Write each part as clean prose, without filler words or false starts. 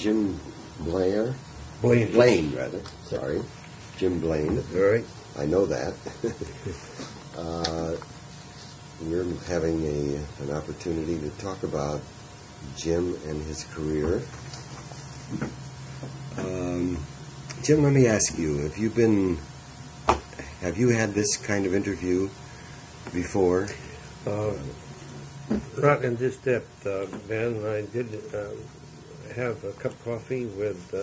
Jim Blaine. Blaine. Rather. Sorry. Jim Blaine. All right. I know that. We're having an opportunity to talk about Jim and his career. Jim, let me ask you, have you had this kind of interview before? Not in this depth, Ben. I did have a cup of coffee with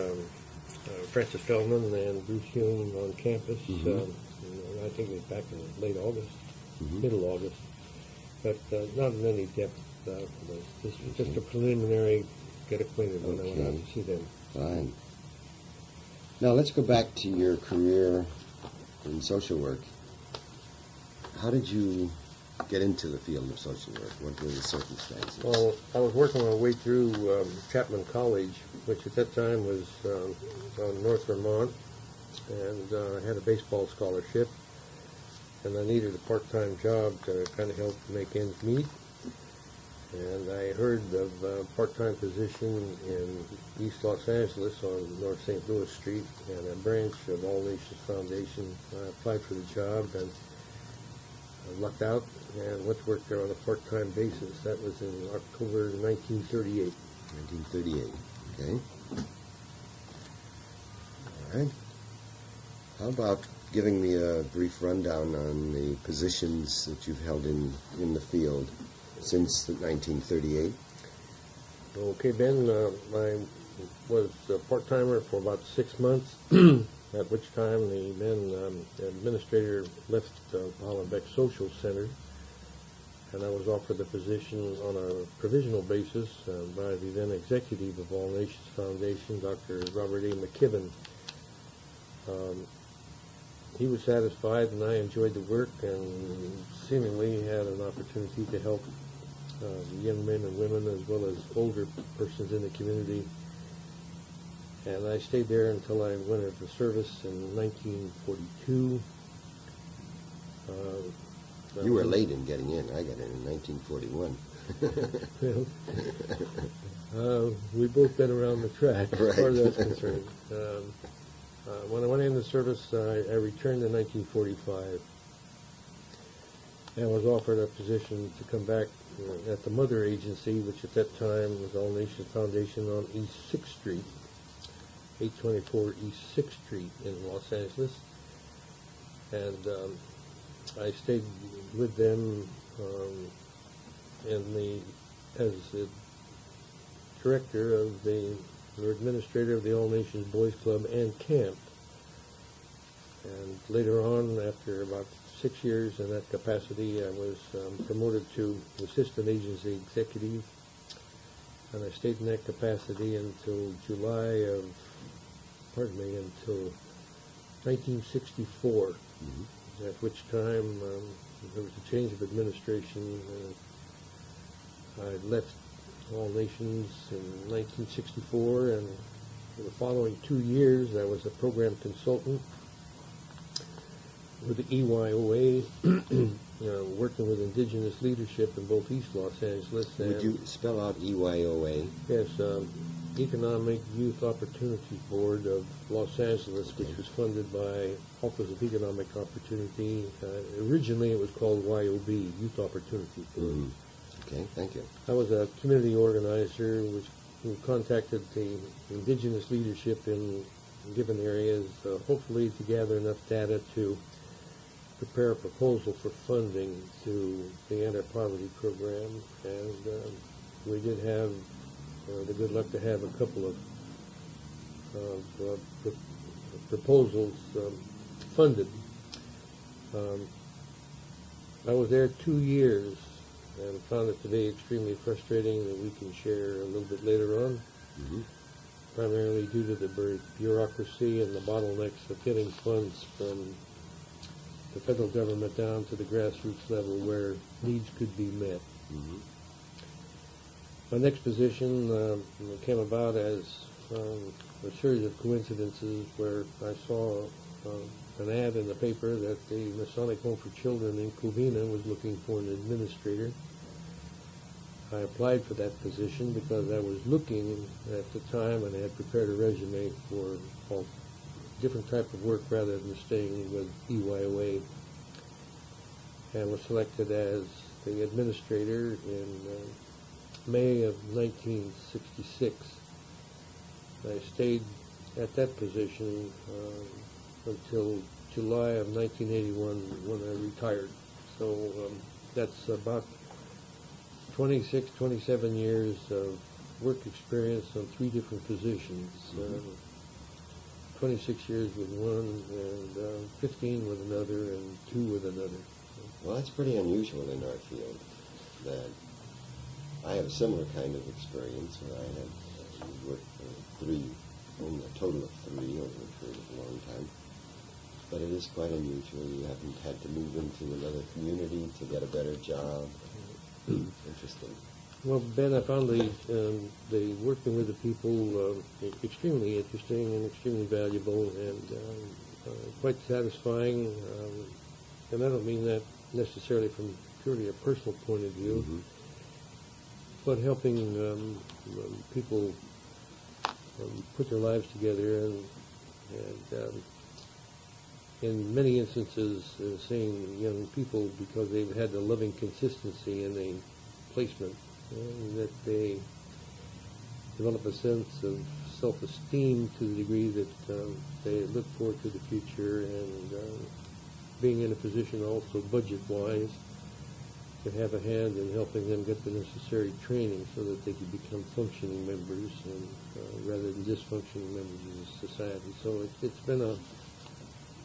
Francis Feldman and Bruce Hume on campus. I think it was back in late August, middle August, but not in any depth. This was just a preliminary get acquainted when I went out to see them. Fine. Now let's go back to your career in social work. How did you get into the field of social work? What were the circumstances? Well, I was working my way through Chapman College, which at that time was on North Vermont, and I had a baseball scholarship, and I needed a part-time job to kind of help make ends meet. And I heard of a part-time position in East Los Angeles on North St. Louis Street, and a branch of All Nations Foundation. I applied for the job, and I lucked out and went to work there on a part-time basis. That was in October 1938. 1938, okay. All right. How about giving me a brief rundown on the positions that you've held in the field since 1938? Okay, Ben, I was a part-timer for about 6 months, at which time the then administrator left Hollenbeck Social Center, and I was offered the position on a provisional basis by the then executive of All Nations Foundation, Dr. Robert A. McKibben. He was satisfied, and I enjoyed the work, and seemingly had an opportunity to help young men and women as well as older persons in the community. And I stayed there until I went into service in 1942. You were late in getting in. I got in 1941. We've both been around the track as far as Right. that's concerned. When I went into service, I returned in 1945 and was offered a position to come back at the mother agency, which at that time was All Nations Foundation on East 6th Street, 824 East 6th Street in Los Angeles. And I stayed with them as the director of or administrator of the All Nations Boys Club and Camp. And later on, after about 6 years in that capacity, I was promoted to assistant agency executive, and I stayed in that capacity until until 1964, at which time there was a change of administration. I left All Nations in 1964, and for the following 2 years I was a program consultant with the EYOA, working with indigenous leadership in both East Los Angeles. Would you spell out EYOA? Yes, Economic Youth Opportunity Board of Los Angeles, which was funded by Office of Economic Opportunity. Originally it was called YOB, Youth Opportunity Board. Okay, thank you. I was a community organizer who contacted the indigenous leadership in given areas, hopefully to gather enough data to prepare a proposal for funding to the anti-poverty program, and we did have the good luck to have a couple of proposals funded. I was there 2 years and found it to be extremely frustrating, that we can share a little bit later on, primarily due to the bureaucracy and the bottlenecks of getting funds from the federal government down to the grassroots level where needs could be met. My next position came about as a series of coincidences where I saw an ad in the paper that the Masonic Home for Children in Covina was looking for an administrator. I applied for that position because I was looking at the time and I had prepared a resume for all different type of work rather than staying with EYOA, and was selected as the administrator in May of 1966. I stayed at that position until July of 1981 when I retired. So that's about 26, 27 years of work experience on 3 different positions. 26 years with one, and 15 with another, and 2 with another. Well, that's pretty unusual in our field. That I have a similar kind of experience where I had worked for 3, only a total of 3 over a period of a long time. But it is quite unusual. You haven't had to move into another community to get a better job. Interesting. Well, Ben, I found the working with the people extremely interesting and extremely valuable, and quite satisfying. And I don't mean that necessarily from purely a personal point of view, but helping people put their lives together, and in many instances seeing young people, because they've had a loving consistency in a placement, that they develop a sense of self-esteem to the degree that they look forward to the future, and being in a position also budget-wise to have a hand in helping them get the necessary training so that they can become functioning members, and rather than dysfunctioning members of society. So it's been a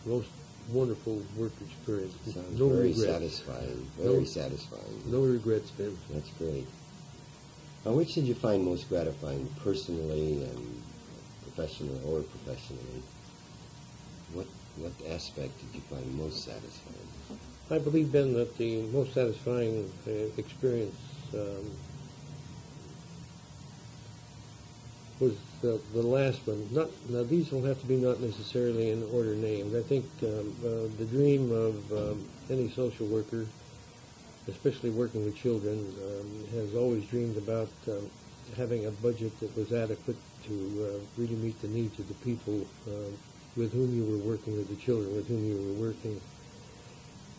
most wonderful work experience. Sounds no very regrets. satisfying. Very satisfying. No regrets, Ben. That's great. Now, which did you find most gratifying, personally and professionally, or professionally? What aspect did you find most satisfying? I believe, Ben, that the most satisfying experience was the last one. Now, these will have to be not necessarily in order named. I think the dream of any social worker, especially working with children, has always dreamed about having a budget that was adequate to really meet the needs of the people with whom you were working, with the children with whom you were working.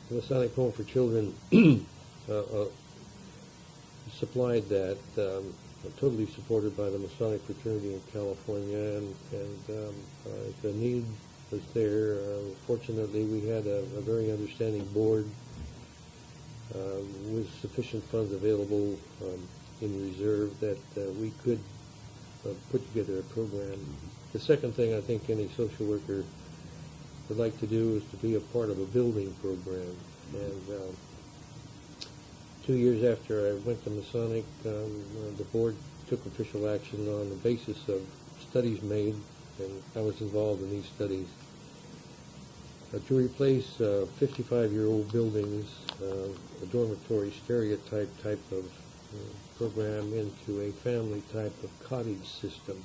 The Masonic Home for Children supplied that, totally supported by the Masonic Fraternity in California, and the need was there. Fortunately, we had a very understanding board with sufficient funds available in reserve that we could put together a program. The second thing I think any social worker would like to do is to be a part of a building program. And 2 years after I went to Masonic, the board took official action on the basis of studies made, and I was involved in these studies, to replace 55-year-old buildings, a dormitory stereotype type of program, into a family type of cottage system.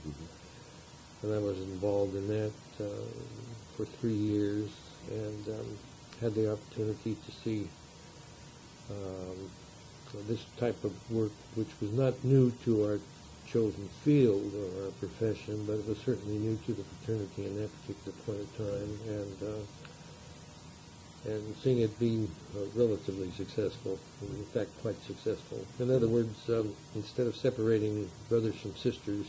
And I was involved in that for 3 years, and had the opportunity to see this type of work, which was not new to our chosen field or our profession, but it was certainly new to the fraternity in that particular point of time, and seeing it be relatively successful, in fact quite successful. In other words, instead of separating brothers from sisters,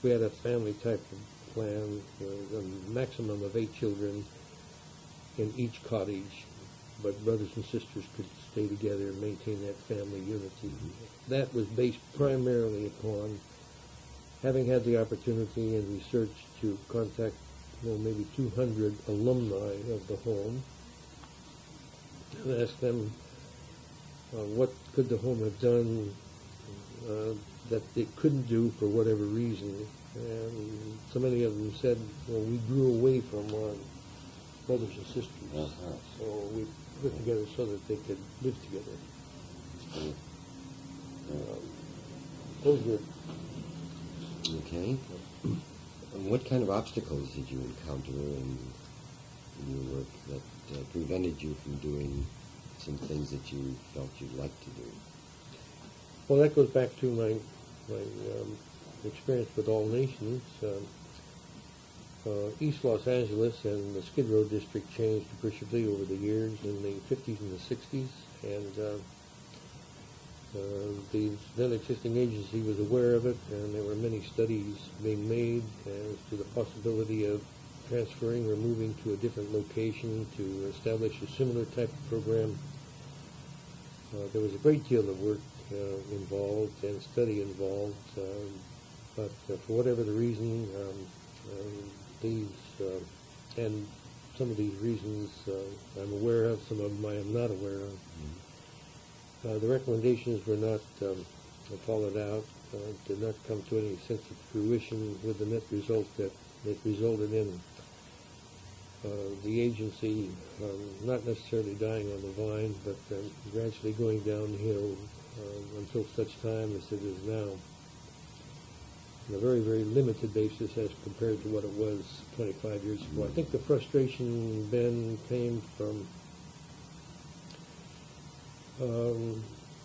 we had a family type of plan, a maximum of 8 children in each cottage, but brothers and sisters could stay together and maintain that family unity. That was based primarily upon having had the opportunity in research to contact maybe 200 alumni of the home and ask them what could the home have done that it couldn't do for whatever reason. And so many of them said, well, we grew away from our brothers and sisters, so we put together so that they could live together. Those were... Okay. And what kind of obstacles did you encounter in your work that prevented you from doing some things that you felt you'd like to do? Well, that goes back to my experience with All Nations. East Los Angeles and the Skid Row district changed appreciably over the years in the 50s and the 60s, and the then existing agency was aware of it, and there were many studies being made as to the possibility of transferring or moving to a different location to establish a similar type of program. There was a great deal of work involved and study involved, but for whatever the reason, these and some of these reasons I'm aware of, some of them I am not aware of. The recommendations were not followed out, did not come to any sense of fruition, with the net result that it resulted in the agency not necessarily dying on the vine, but gradually going downhill until such time as it is now, on a very, very limited basis as compared to what it was 25 years ago. I think the frustration then came from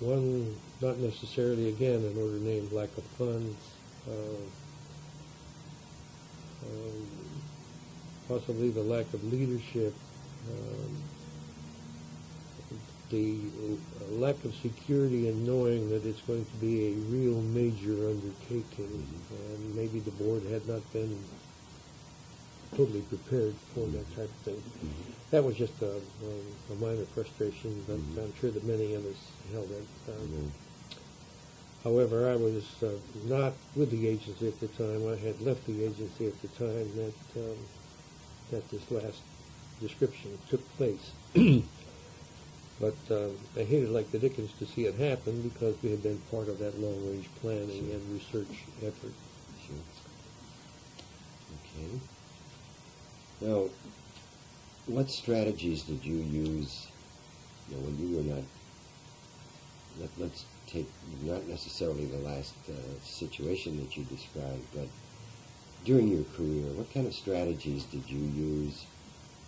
one, not necessarily, again, an order named lack of funds, possibly the lack of leadership, the lack of security in knowing that it's going to be a real major undertaking, and maybe the board had not been totally prepared for that type of thing. That was just a minor frustration, but I'm sure that many of us held it. However, I was not with the agency at the time. I had left the agency at the time that this last description took place. But I hated like the dickens to see it happen, because we had been part of that long-range planning and research effort. Sure. Okay. Now, what strategies did you use, when you were not, let's take not necessarily the last situation that you described, but during your career, what kind of strategies did you use,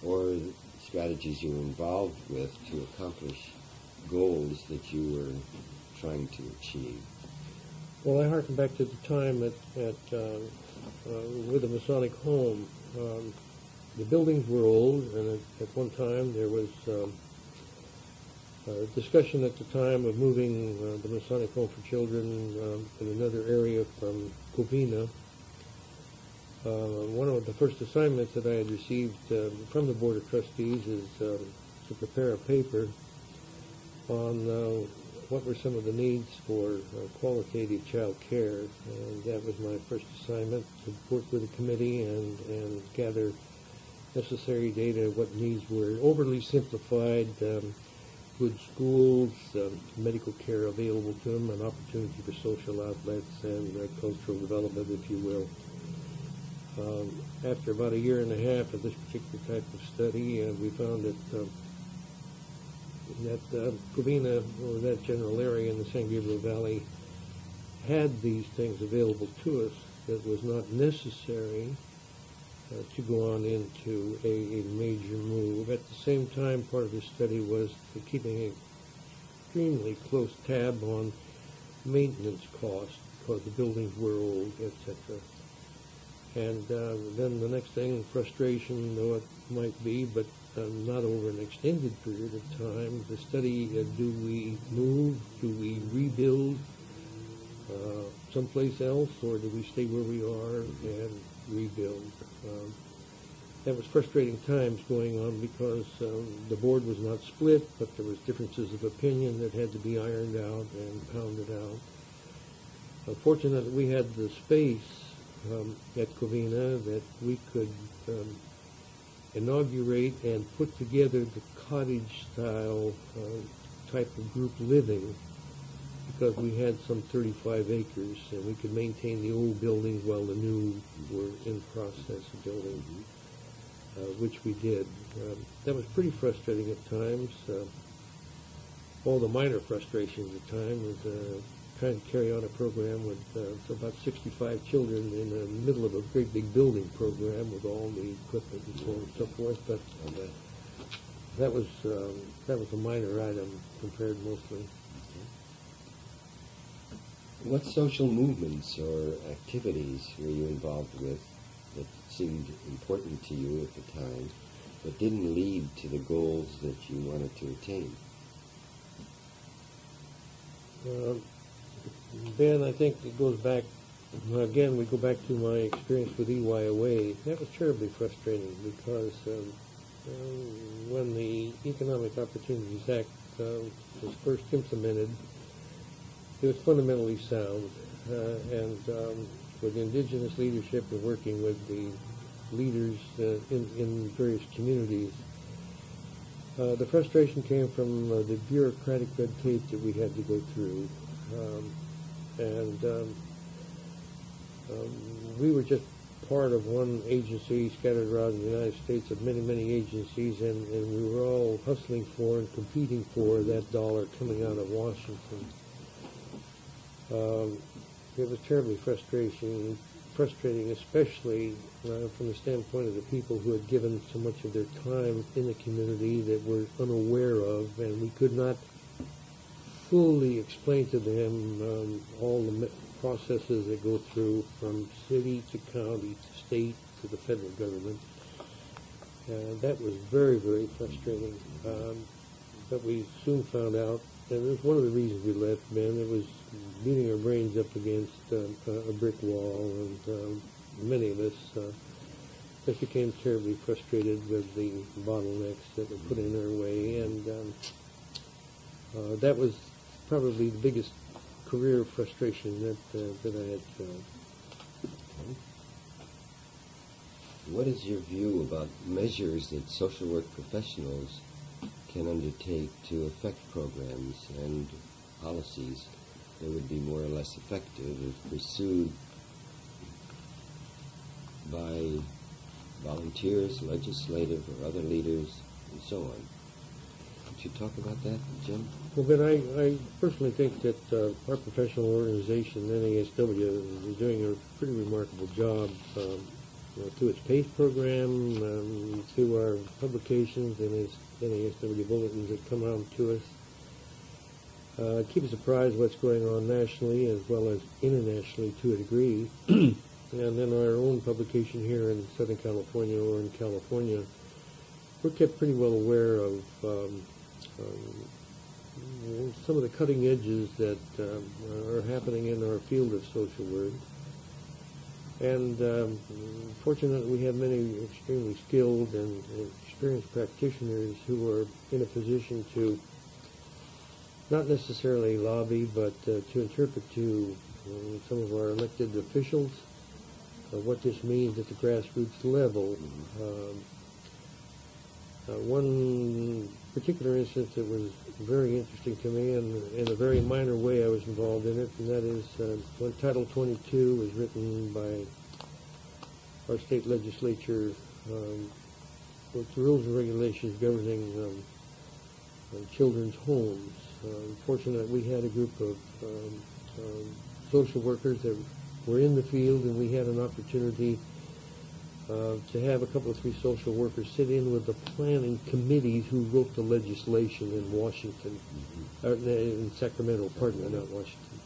or strategies you were involved with to accomplish goals that you were trying to achieve? Well, I harken back to the time with the Masonic home. The buildings were old, and at one time there was discussion at the time of moving the Masonic home for children in another area from Covina. One of the first assignments that I had received from the Board of Trustees is to prepare a paper on what were some of the needs for qualitative child care, and that was my first assignment, to work with the committee and gather necessary data, what needs were overly simplified, good schools, medical care available to them, an opportunity for social outlets, and cultural development, if you will. After about a year and a half of this particular type of study, we found that Covina, or that general area in the San Gabriel Valley, had these things available to us. That was not necessary to go on into a major move. At the same time, part of the study was keeping an extremely close tab on maintenance costs, because the buildings were old, etc. And then the next thing, frustration, though it might be, but not over an extended period of time, the study, do we move, do we rebuild someplace else, or do we stay where we are and rebuild? That was frustrating times going on, because the board was not split, but there was differences of opinion that had to be ironed out and pounded out. Fortunately, we had the space at Covina that we could inaugurate and put together the cottage-style type of group living, because we had some 35 acres, and we could maintain the old buildings while the new were in process of building, which we did. That was pretty frustrating at times. All the minor frustrations at times was trying to carry on a program with about 65 children in the middle of a great big building program with all the equipment and so on and so forth. But that was a minor item compared mostly. What social movements or activities were you involved with that seemed important to you at the time, but didn't lead to the goals that you wanted to attain? Ben, I think it goes back, again, we go back to my experience with EYOA. That was terribly frustrating because when the Economic Opportunities Act was first implemented, it was fundamentally sound, and with indigenous leadership and working with the leaders in various communities, the frustration came from the bureaucratic red tape that we had to go through, and we were just part of one agency scattered around the United States of many, many agencies, and we were all hustling for and competing for that dollar coming out of Washington. It was terribly frustrating, especially from the standpoint of the people who had given so much of their time in the community that we're unaware of, and we could not fully explain to them all the processes that go through from city to county to state to the federal government. That was very, very frustrating. But we soon found out, and it was one of the reasons we left, man. It was beating our brains up against a brick wall, and many of us just became terribly frustrated with the bottlenecks that were put in our way, and that was probably the biggest career frustration that I had felt. What is your view about measures that social work professionals can undertake to affect programs and policies that would be more or less effective if pursued by volunteers, legislative, or other leaders, and so on? Could you talk about that, Jim? Well, Ben, I personally think that our professional organization, NASW, is doing a pretty remarkable job through its PACE program, through our publications and its NASW bulletins that come out to us. Keep us apprised of what's going on nationally as well as internationally to a degree. And then our own publication here in Southern California or in California, we're kept pretty well aware of some of the cutting edges that are happening in our field of social work. And fortunately, we have many extremely skilled and experienced practitioners who are in a position to not necessarily lobby, but to interpret to some of our elected officials what this means at the grassroots level. One particular instance that was very interesting to me, and in a very minor way I was involved in it, and that is when Title 22 was written by our state legislature with the rules and regulations governing children's homes. Fortunately, we had a group of social workers that were in the field, and we had an opportunity to have a couple of three social workers sit in with the planning committees who wrote the legislation in Washington, or in Sacramento, pardon me, not Washington.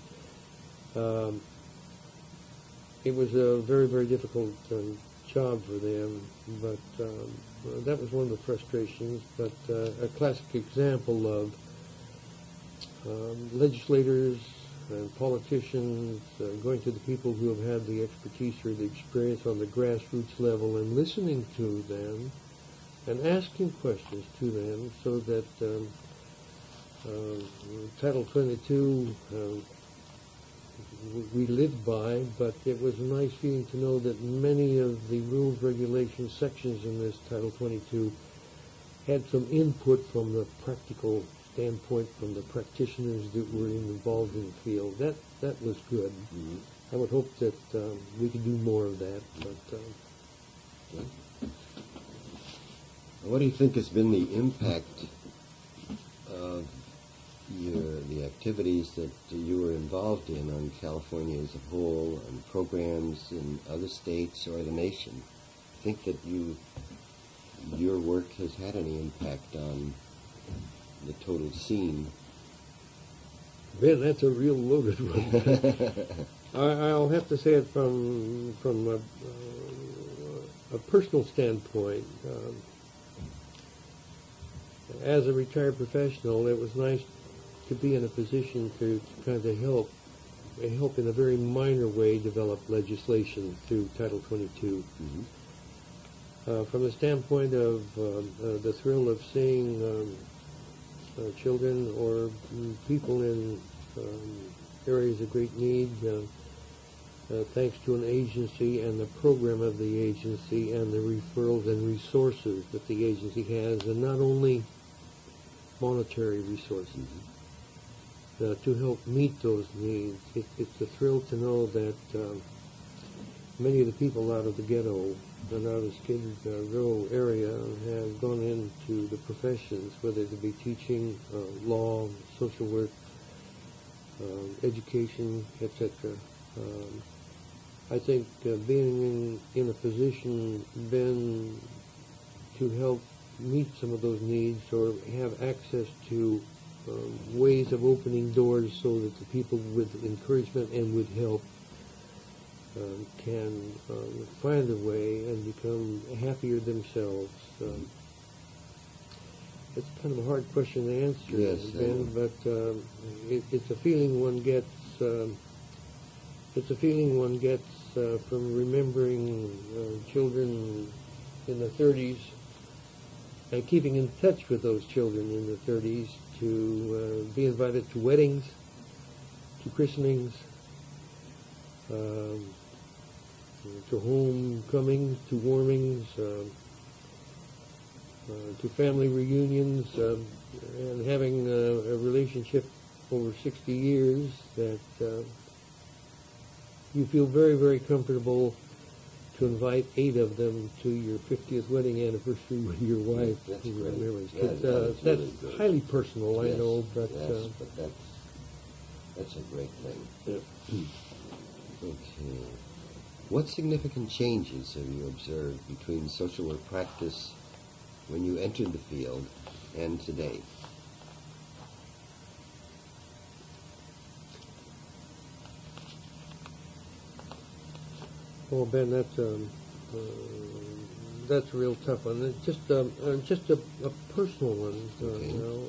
It was a very, very difficult job for them, but that was one of the frustrations. But a classic example of legislators and politicians going to the people who have had the expertise or the experience on the grassroots level and listening to them and asking questions to them, so that Title 22 we lived by, but it was a nice feeling to know that many of the rules, regulations, sections in this Title 22 had some input from the practical standpoint from the practitioners that were involved in the field. That was good. Mm-hmm. I would hope that we could do more of that. But what do you think has been the impact of the activities that you were involved in on California as a whole, and programs in other states or the nation? Think that your work has had any impact on the total scene? Ben, that's a real loaded one. I'll have to say it from a personal standpoint. As a retired professional, it was nice to be in a position to kind of help in a very minor way develop legislation through Title 22. Mm-hmm. From the standpoint of the thrill of seeing children or people in areas of great need, thanks to an agency and the program of the agency and the referrals and resources that the agency has, and not only monetary resources, to help meet those needs. It's a thrill to know that many of the people out of the ghetto and out of Skid Row area have gone into the professions, whether it be teaching, law, social work, education, etc. I think being in a position, Ben, to help meet some of those needs or have access to ways of opening doors so that the people with encouragement and with help can find a way and become happier themselves. It's kind of a hard question to answer, yes, Ben, but it's a feeling one gets. It's a feeling one gets from remembering children in the 30s and keeping in touch with those children in the 30s, to be invited to weddings, to christenings, to homecomings, to warmings, to family reunions, and having a relationship over 60 years that you feel very, very comfortable to invite 8 of them to your 50th wedding anniversary with your wife. That's who great. remembers. Yeah, That's really good. highly personal, Yes, I know, but yes, but that's a great thing. yeah. Okay. What significant changes have you observed between social work practice when you entered the field and today? Oh, Ben, that's a real tough one. It's just a personal one. Okay. You know,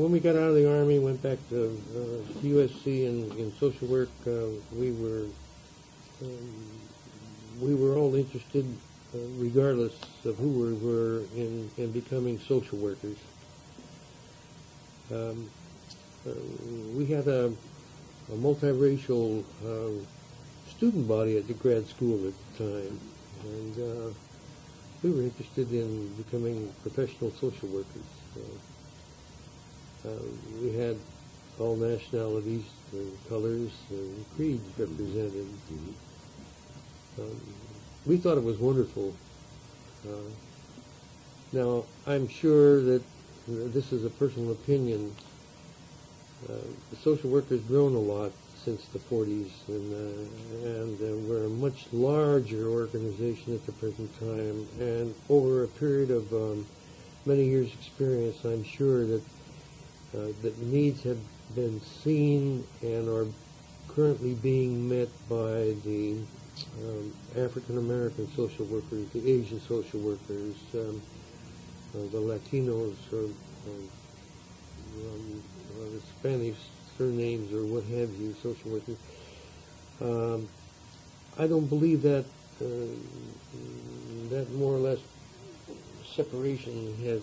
when we got out of the Army, went back to USC in social work, we were all interested, regardless of who we were, in becoming social workers. We had a multiracial student body at the grad school at the time, and we were interested in becoming professional social workers. We had all nationalities, colors, and creeds represented. We thought it was wonderful. Now, I'm sure that this is a personal opinion. The social work has grown a lot since the 40s, and we're a much larger organization at the present time. And over a period of many years' experience, I'm sure that that needs have been seen and are currently being met by the African American social workers, the Asian social workers, the Latinos, or the Spanish surnames, or what have you, social workers. I don't believe that that more or less separation has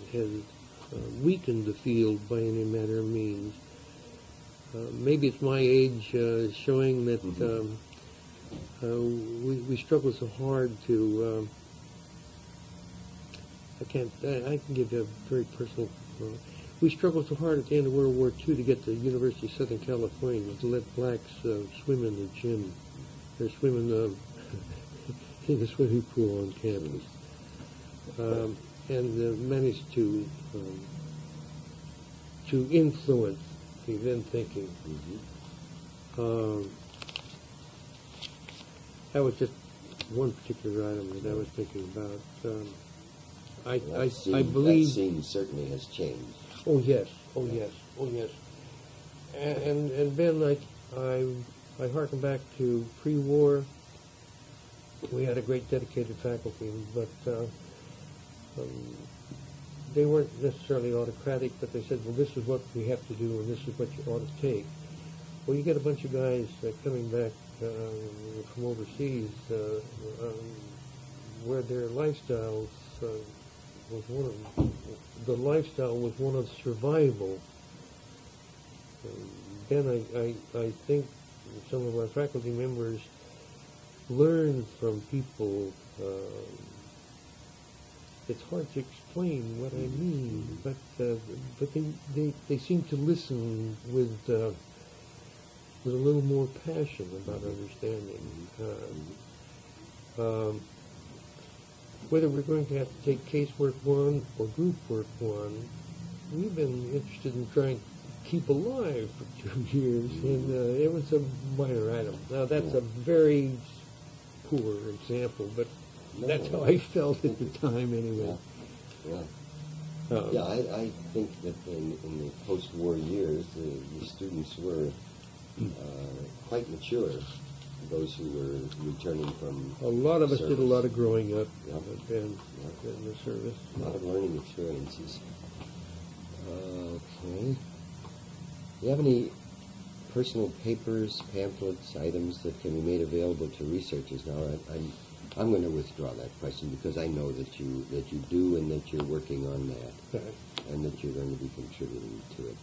weakened the field by any manner of means. Maybe it's my age showing that we struggle so hard to. I can give you a very personal. We struggled so hard at the end of World War II to get to the University of Southern California to let blacks swim in the gym. They're swimming in the swimming pool on campus, and managed to influence the then thinking. That was just one particular item that I was thinking about. I That believe. scene certainly has changed. Oh yes, oh yes, oh yes. And Ben, I harken back to pre-war. We had a great dedicated faculty, but they weren't necessarily autocratic, but they said, well, this is what we have to do, and this is what you ought to take. Well, you get a bunch of guys coming back from overseas where their lifestyles was one of survival. Then I think some of our faculty members learn from people. It's hard to explain what I mean, but they seem to listen with a little more passion about understanding. Whether we're going to have to take casework 1 or group work 1, we've been interested in trying to keep alive for 2 years, and it was a minor item. Now that's a very poor example, but that's how I felt at the time anyway. I think that in the post-war years, the students were quite mature. Those who were returning from a lot of us service. did a lot of growing up in the service. A lot of learning experiences. Okay. Do you have any personal papers, pamphlets, items that can be made available to researchers? Now, I'm going to withdraw that question because I know that you do, and that you're working on that, and that you're going to be contributing to it.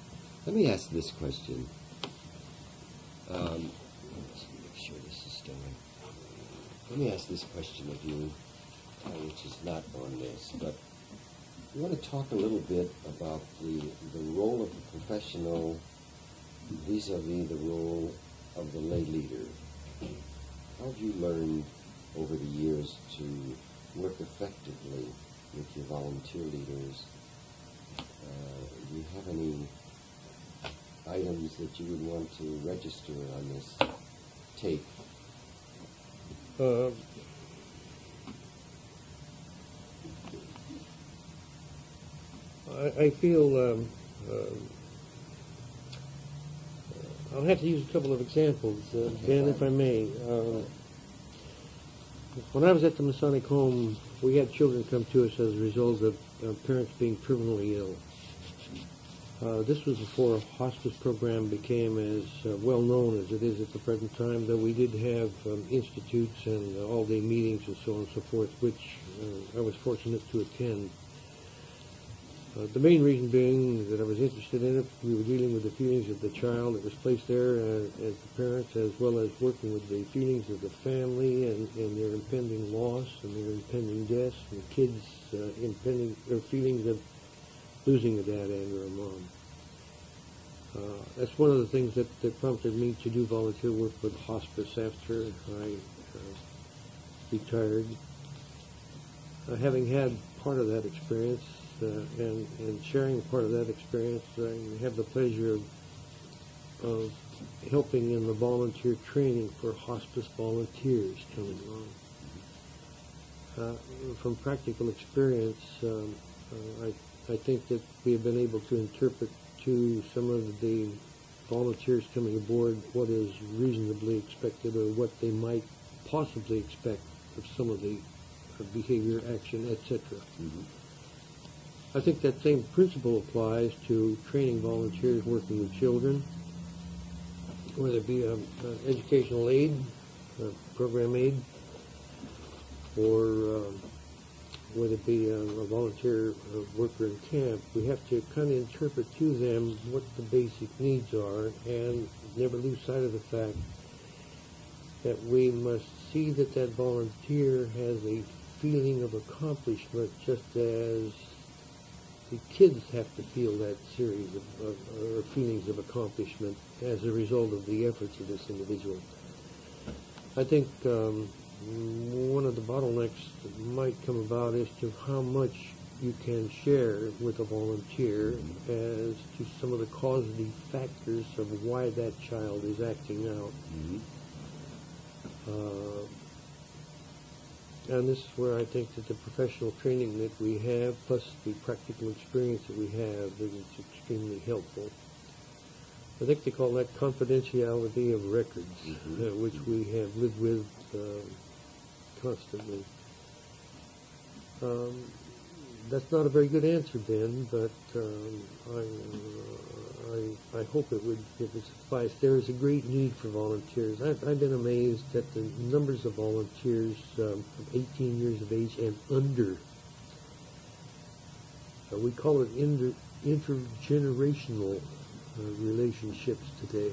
Let me ask this question. Let's make sure this is still in. Let me ask this question of you, which is not on this, but you want to talk a little bit about the role of the professional vis-a-vis the role of the lay leader. How have you learned over the years to work effectively with your volunteer leaders? Do you have any items that you would want to register on this tape? I feel I'll have to use a couple of examples, Ben, if I may. When I was at the Masonic home, we had children come to us as a result of parents being terminally ill. This was before a hospice program became as well known as it is at the present time, though we did have institutes and all-day meetings and so on and so forth, which I was fortunate to attend. The main reason being that I was interested in it, we were dealing with the feelings of the child that was placed there as the parents, as well as working with the feelings of the family and their impending loss and their impending deaths, and the kids' impending or feelings of losing a dad and or a mom. That's one of the things that prompted me to do volunteer work with hospice after I retired. Having had part of that experience and sharing part of that experience, I have the pleasure of helping in the volunteer training for hospice volunteers coming along. From practical experience, I think that we have been able to interpret to some of the volunteers coming aboard what is reasonably expected or what they might possibly expect of some of the behavior, action, etc. Mm-hmm. I think that same principle applies to training volunteers working with children, whether it be an educational aid, program aid, or whether it be a volunteer worker in camp. We have to kind of interpret to them what the basic needs are and never lose sight of the fact that we must see that that volunteer has a feeling of accomplishment, just as the kids have to feel that series of feelings of accomplishment as a result of the efforts of this individual. I think one of the bottlenecks that might come about as to how much you can share with a volunteer as to some of the causative factors of why that child is acting out. Mm-hmm. And this is where I think that the professional training that we have, plus the practical experience that we have, is extremely helpful. I think they call that confidentiality of records, which we have lived with constantly. That's not a very good answer, Ben, but I hope it would suffice. There is a great need for volunteers. I've been amazed at the numbers of volunteers of 18 years of age and under. We call it intergenerational relationships today.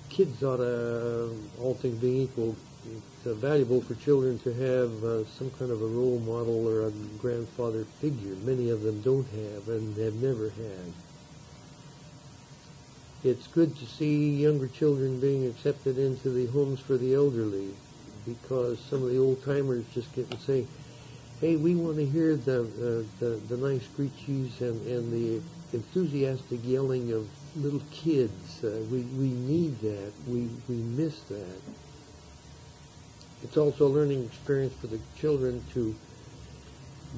Kids ought to, all things being equal, it's valuable for children to have some kind of a role model or a grandfather figure. Many of them don't have and have never had. It's good to see younger children being accepted into the homes for the elderly, because some of the old timers just get and say, hey, we want to hear the nice screeches and the enthusiastic yelling of little kids. We need that. We miss that. It's also a learning experience for the children to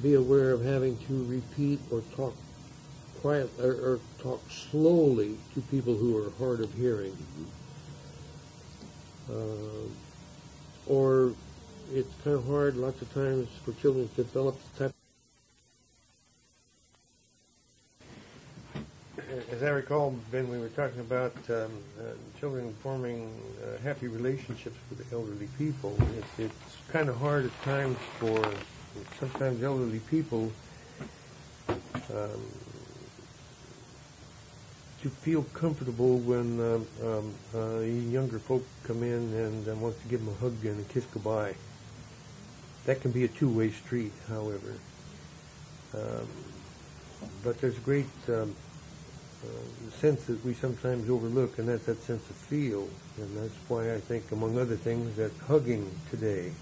be aware of having to repeat or talk quiet or talk slowly to people who are hard of hearing. Or it's kind of hard lots of times for children to develop the type. As I recall, Ben, we were talking about children forming happy relationships with the elderly people. It's kind of hard at times for sometimes elderly people to feel comfortable when younger folk come in and want to give them a hug and a kiss goodbye. That can be a two-way street, however. But there's a great sense that we sometimes overlook, and that's that sense of feel. And that's why I think, among other things, that hugging today,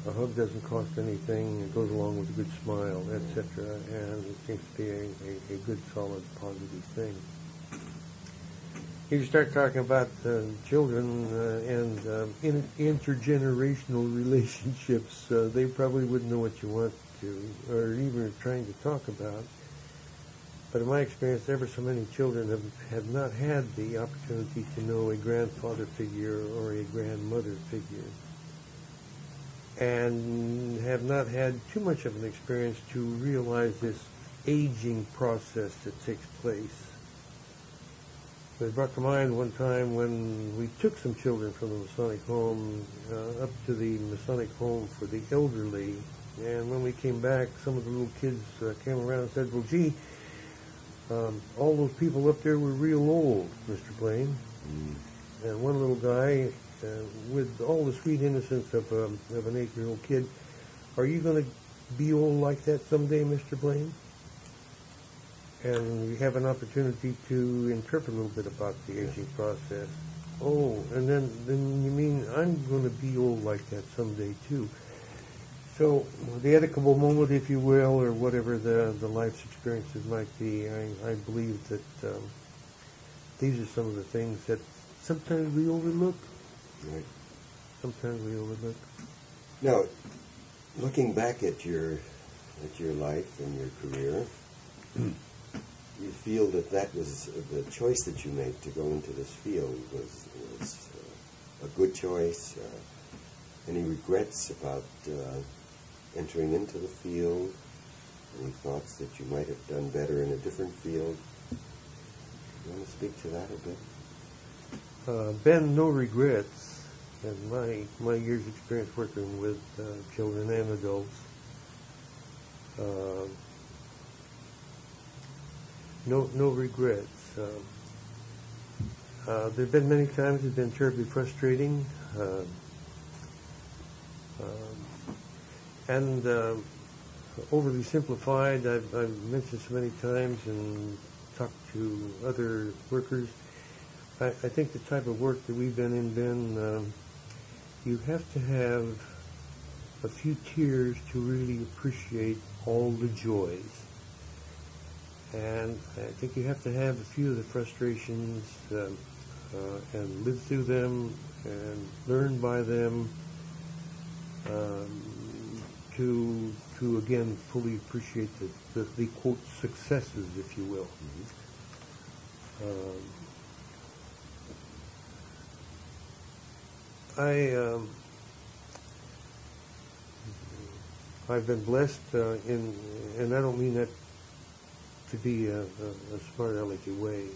a hug doesn't cost anything, it goes along with a good smile, etc., and it seems to be a good, solid, positive thing. If you start talking about children and intergenerational relationships, they probably wouldn't know what you want to, or even are trying to talk about. But in my experience, ever so many children have not had the opportunity to know a grandfather figure or a grandmother figure, and have not had too much of an experience to realize this aging process that takes place. It was brought to mind one time when we took some children from the Masonic home up to the Masonic home for the elderly, and when we came back, some of the little kids came around and said, well, gee, all those people up there were real old, Mr. Blaine. And one little guy, with all the sweet innocence of an 8-year-old kid, are you going to be old like that someday, Mr. Blaine? And we have an opportunity to interpret a little bit about the aging process. Oh, and then you mean I'm going to be old like that someday too. So the ethical moment, if you will, or whatever the life's experiences might be, I believe that these are some of the things that sometimes we overlook. Right. Sometimes we overlook. Now, looking back at your life and your career, you feel that was the choice that you made to go into this field was a good choice. Any regrets about entering into the field? Any thoughts that you might have done better in a different field? You want to speak to that a bit? Ben, no regrets. And my years' experience working with children and adults, no regrets. There have been many times it's been terribly frustrating, and overly simplified. I've mentioned so many times and talked to other workers. I think the type of work that we've been in, Ben, you have to have a few tears to really appreciate all the joys. And I think you have to have a few of the frustrations and live through them and learn by them, to again fully appreciate the quote successes, if you will. I've been blessed and I don't mean that to be a smart alecky way.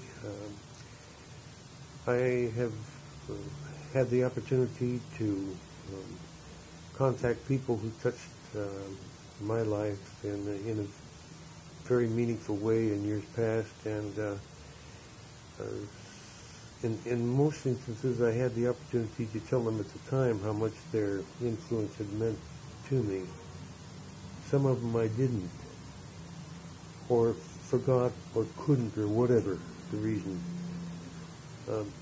I have had the opportunity to contact people who touched my life in a very meaningful way in years past, and in most instances I had the opportunity to tell them at the time how much their influence had meant to me. Some of them I didn't, or forgot, or couldn't, or whatever the reason.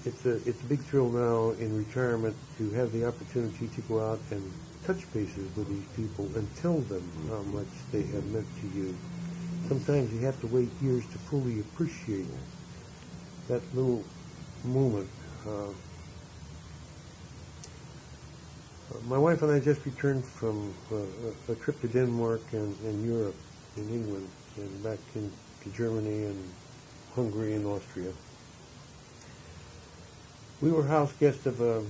It's a big thrill now in retirement to have the opportunity to go out and touch bases with these people and tell them how much they have meant to you. Sometimes you have to wait years to fully appreciate that little moment. My wife and I just returned from a trip to Denmark and Europe, in England, and back to Germany and Hungary and Austria. We were house guests of a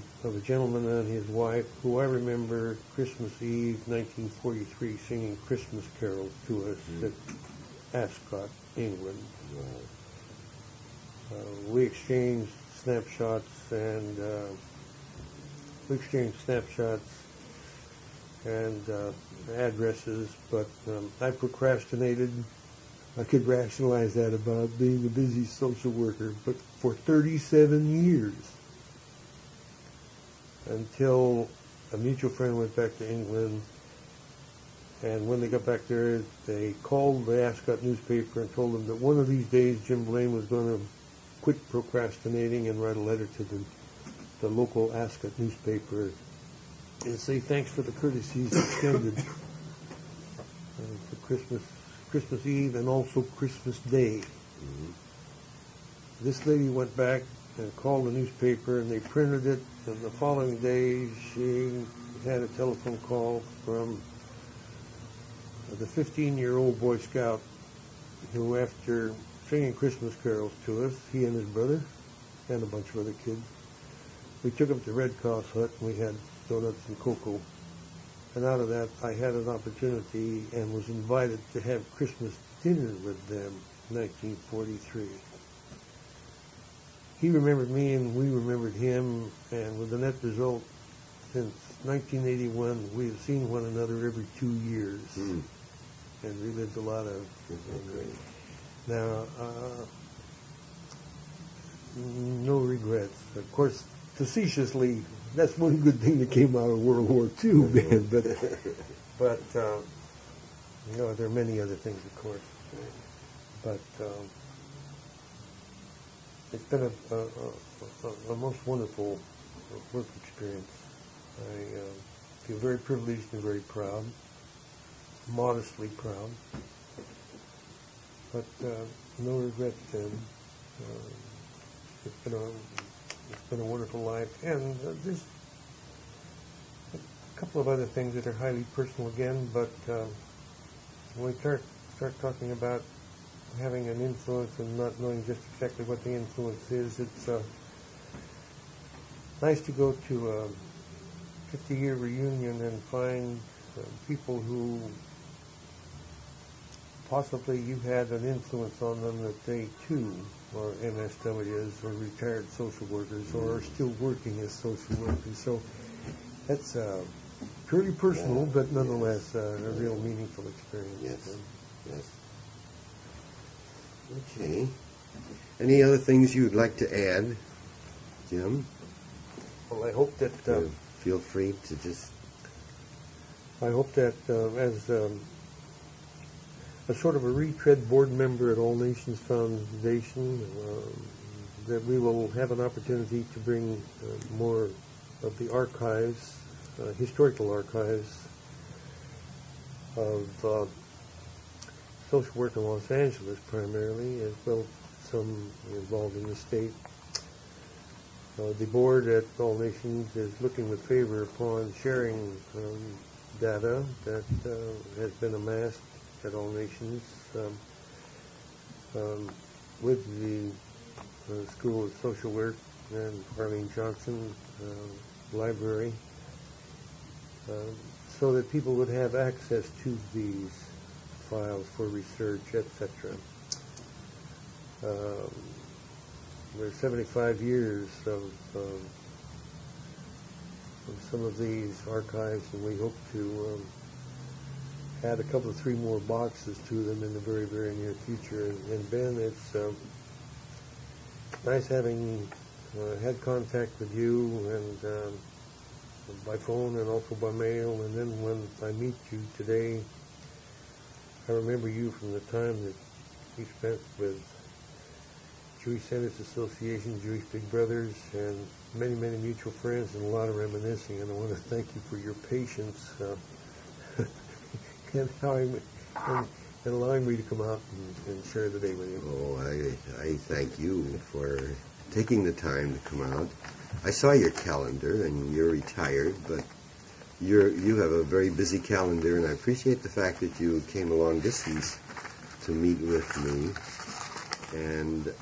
gentleman and his wife who I remember Christmas Eve 1943 singing Christmas carols to us at Ascot, England. We exchanged snapshots and addresses, but I procrastinated. I could rationalize that about being a busy social worker, but for 37 years, until a mutual friend went back to England, and when they got back there, they called the Ascot newspaper and told them that one of these days Jim Blaine was going to quit procrastinating and write a letter to the local Ascot newspaper and say thanks for the courtesies extended for Christmas Eve and also Christmas Day. This lady went back and called the newspaper, and they printed it, and the following day she had a telephone call from the 15-year-old Boy Scout who, after singing Christmas carols to us, he and his brother and a bunch of other kids, we took him to Red Cross Hut, and we had donuts and cocoa. And out of that, I had an opportunity and was invited to have Christmas dinner with them in 1943. He remembered me, and we remembered him, and with the net result, since 1981, we have seen one another every 2 years and relived a lot of. Now, no regrets. Of course, facetiously, that's one good thing that came out of World War II, man. But you know, there are many other things, of course. But it's been a most wonderful work experience. I feel very privileged and very proud, modestly proud, but no regrets then. It's been a wonderful life, and there's a couple of other things that are highly personal again, but when we start talking about having an influence and not knowing just exactly what the influence is, it's nice to go to a 50-year reunion and find people who possibly you had an influence on them, that they too are MSWs or retired social workers or are still working as social workers. So that's purely personal, but nonetheless a real meaningful experience. Yes. Yes. Okay. Any other things you'd like to add, Jim? Well, I hope that feel free to just. I hope that as a sort of a retread board member at All Nations Foundation, that we will have an opportunity to bring more of the archives, historical archives of social work in Los Angeles primarily, as well as some involved in the state, The board at All Nations is looking with favor upon sharing data that has been amassed at All Nations with the School of Social Work and Arlene Johnson Library, so that people would have access to these files for research, etc. There's 75 years of some of these archives, and we hope to add a couple of 3 more boxes to them in the very, very near future. And Ben, it's nice having had contact with you, and by phone and also by mail. And then when I meet you today, I remember you from the time that you spent with Jewish Senators Association, Jewish Big Brothers, and many, many mutual friends, and a lot of reminiscing. And I want to thank you for your patience and allowing me to come out and share the day with you. Oh, I thank you for taking the time to come out. I saw your calendar, and you're retired, but you have a very busy calendar, and I appreciate the fact that you came a long distance to meet with me. And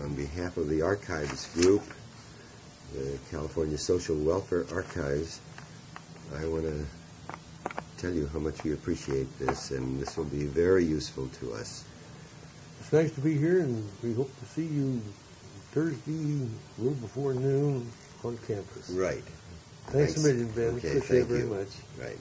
on behalf of the Archives Group, the California Social Welfare Archives, I want to tell you how much we appreciate this, and this will be very useful to us. It's nice to be here, and we hope to see you Thursday, a little before noon, on campus. Right. Thanks a million, Ben. Okay, Appreciate it thank very you. much. Right.